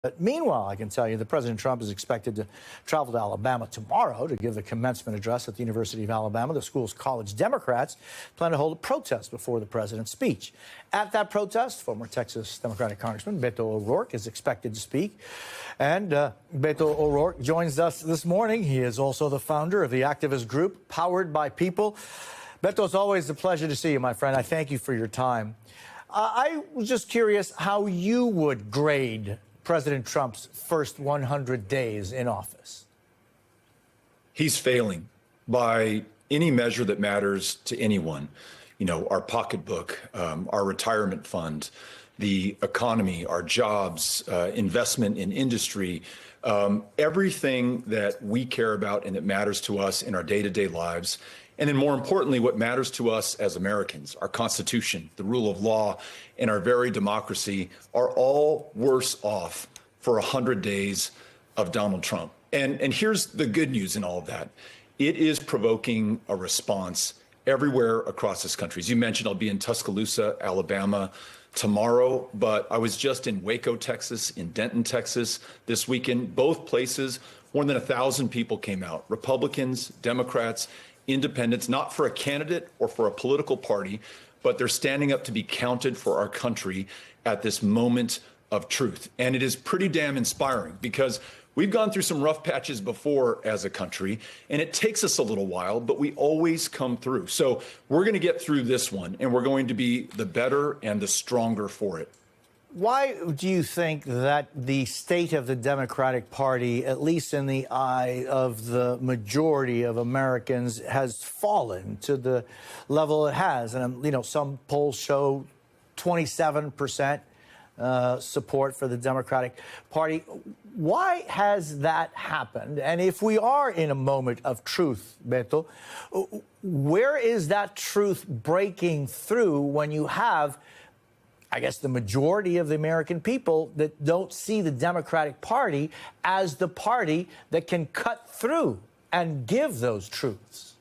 But meanwhile, I can tell you that President Trump is expected to travel to Alabama tomorrow to give the commencement address at the University of Alabama. The school's college Democrats plan to hold a protest before the president's speech. At that protest, former Texas Democratic Congressman Beto O'Rourke is expected to speak. And Beto O'Rourke joins us this morning. He is also the founder of the activist group Powered by People. Beto, it's always a pleasure to see you, my friend. I thank you for your time. I was just curious how you would grade President Trump's first 100 days in office. He's failing by any measure that matters to anyone. You know, our pocketbook, our retirement fund, the economy, our jobs, investment in industry, everything that we care about and that matters to us in our day-to-day lives. And then more importantly, what matters to us as Americans, our Constitution, the rule of law, and our very democracy are all worse off for 100 days of Donald Trump. And here's the good news in all of that. It is provoking a response everywhere across this country. As you mentioned, I'll be in Tuscaloosa, Alabama tomorrow, but I was just in Waco, Texas, in Denton, Texas this weekend. Both places, more than 1,000 people came out, Republicans, Democrats, independents, not for a candidate or for a political party, but they're standing up to be counted for our country at this moment of truth. And it is pretty damn inspiring because we've gone through some rough patches before as a country, and it takes us a little while, but we always come through. So we're going to get through this one, and we're going to be the better and the stronger for it. Why do you think that the state of the Democratic Party, at least in the eye of the majority of Americans, has fallen to the level it has? And, you know, some polls show 27% support for the Democratic Party. Why has that happened? And if we are in a moment of truth, Beto, where is that truth breaking through when you have, I guess, the majority of the American people that don't see the Democratic Party as the party that can cut through and give those truths?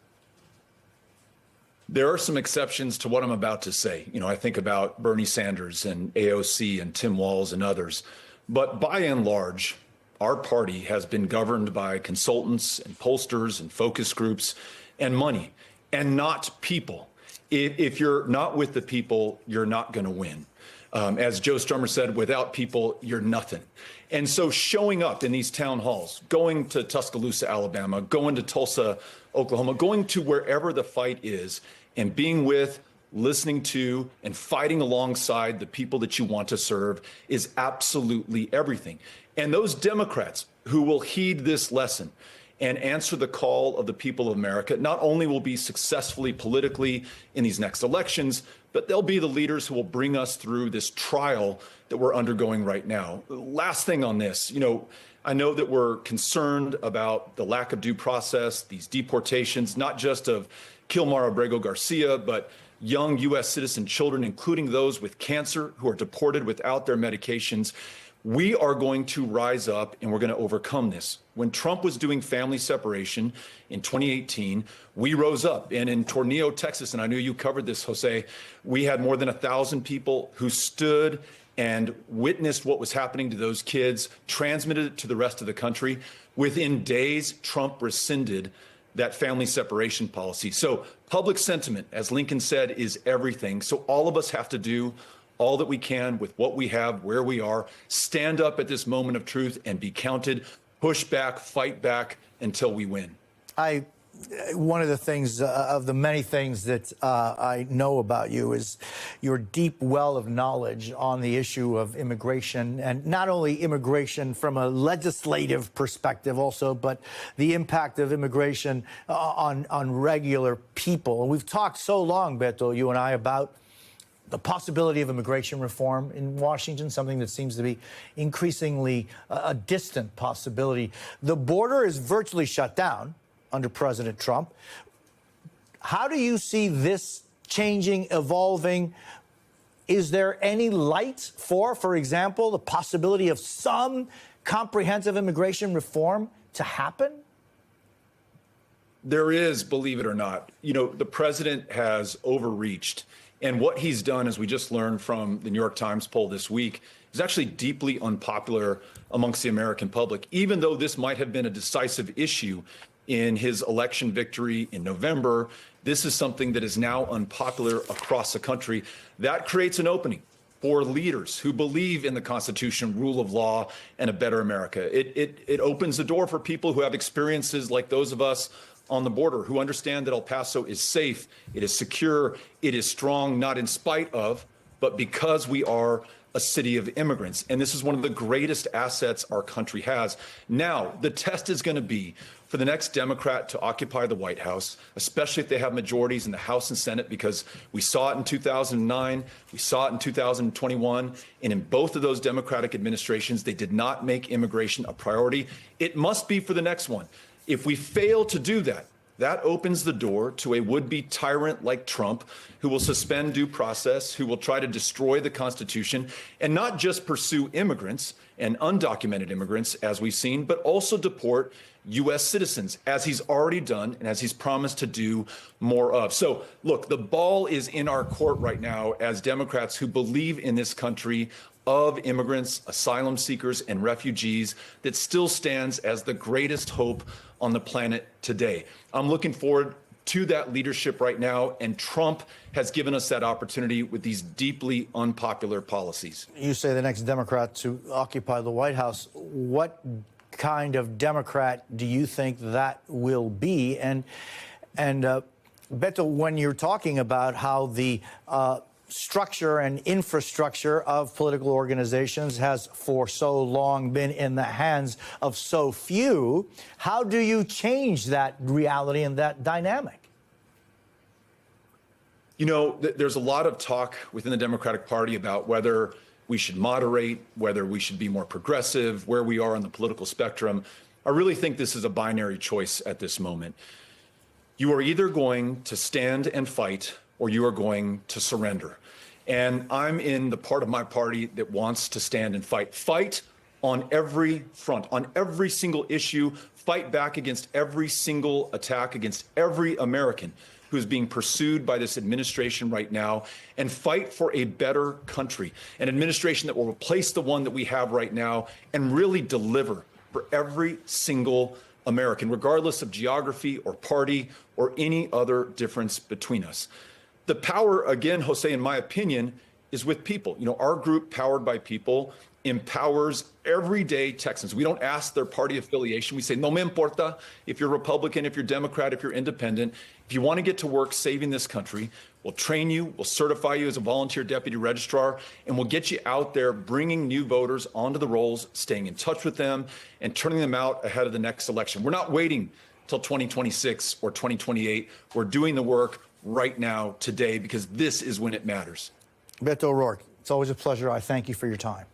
There are some exceptions to what I'm about to say. You know, I think about Bernie Sanders and AOC and Tim Walz and others. But by and large, our party has been governed by consultants and pollsters and focus groups and money and not people. If you're not with the people, you're not going to win. As Joe Strummer said, without people, you're nothing. And so showing up in these town halls, going to Tuscaloosa, Alabama, going to Tulsa, Oklahoma, going to wherever the fight is and being with, listening to, and fighting alongside the people that you want to serve is absolutely everything. And those Democrats who will heed this lesson and answer the call of the people of America not only will be successfully politically in these next elections, but they'll be the leaders who will bring us through this trial that we're undergoing right now. Last thing on this, you know, I know that we're concerned about the lack of due process, these deportations, not just of Kilmar Abrego Garcia, but young U.S. citizen children, including those with cancer who are deported without their medications. We are going to rise up and we're going to overcome this. When Trump was doing family separation in 2018, we rose up. And in Tornillo, Texas, and I know you covered this, Jose, we had more than 1,000 people who stood and witnessed what was happening to those kids, transmitted it to the rest of the country. Within days, Trump rescinded that family separation policy. So public sentiment, as Lincoln said, is everything. So all of us have to do all that we can with what we have, where we are, stand up at this moment of truth and be counted, push back, fight back until we win. One of the things, of the many things that I know about you is your deep well of knowledge on the issue of immigration, and not only immigration from a legislative perspective also, but the impact of immigration on regular people. And we've talked so long, Beto, you and I, about the possibility of immigration reform in Washington, something that seems to be increasingly a distant possibility. The border is virtually shut down under President Trump. How do you see this changing, evolving? Is there any light for example, the possibility of some comprehensive immigration reform to happen? There is, believe it or not. You know, the president has overreached. And what he's done, as we just learned from the New York Times poll this week, is was actually deeply unpopular amongst the American public, even though this might have been a decisive issue in his election victory in November. This is something that is now unpopular across the country. That creates an opening for leaders who believe in the Constitution, rule of law, and a better America. It opens the door for people who have experiences like those of us on the border, who understand that El Paso is safe, it is secure, it is strong, not in spite of, but because we are a city of immigrants. And this is one of the greatest assets our country has. Now, the test is going to be for the next Democrat to occupy the White House, especially if they have majorities in the House and Senate, because we saw it in 2009, we saw it in 2021, and in both of those Democratic administrations, they did not make immigration a priority. It must be for the next one. If we fail to do that, that opens the door to a would-be tyrant like Trump, who will suspend due process, who will try to destroy the Constitution, and not just pursue immigrants and undocumented immigrants, as we've seen, but also deport U.S. citizens, as he's already done and as he's promised to do more of. So, look, the ball is in our court right now as Democrats who believe in this country of immigrants, asylum seekers, and refugees that still stands as the greatest hope on the planet today. I'm looking forward to that leadership right now, and Trump has given us that opportunity with these deeply unpopular policies. You say the next Democrat to occupy the White House. What kind of Democrat do you think that will be? And Beto, when you're talking about how the structure and infrastructure of political organizations has for so long been in the hands of so few, how do you change that reality and that dynamic? You know, there's a lot of talk within the Democratic Party about whether we should moderate, whether we should be more progressive, where we are on the political spectrum. I really think this is a binary choice at this moment. You are either going to stand and fight, or you are going to surrender. And I'm in the part of my party that wants to stand and fight. Fight on every front, on every single issue, fight back against every single attack against every American who's being pursued by this administration right now, and fight for a better country, an administration that will replace the one that we have right now and really deliver for every single American, regardless of geography or party or any other difference between us. The power, again, Jose, in my opinion, is with people. You know, our group, Powered by People, empowers everyday Texans. We don't ask their party affiliation. We say, no me importa if you're Republican, if you're Democrat, if you're independent. If you want to get to work saving this country, we'll train you, we'll certify you as a volunteer deputy registrar, and we'll get you out there bringing new voters onto the rolls, staying in touch with them, and turning them out ahead of the next election. We're not waiting till 2026 or 2028. We're doing the work right now, today, because this is when it matters. Beto O'Rourke, it's always a pleasure. I thank you for your time.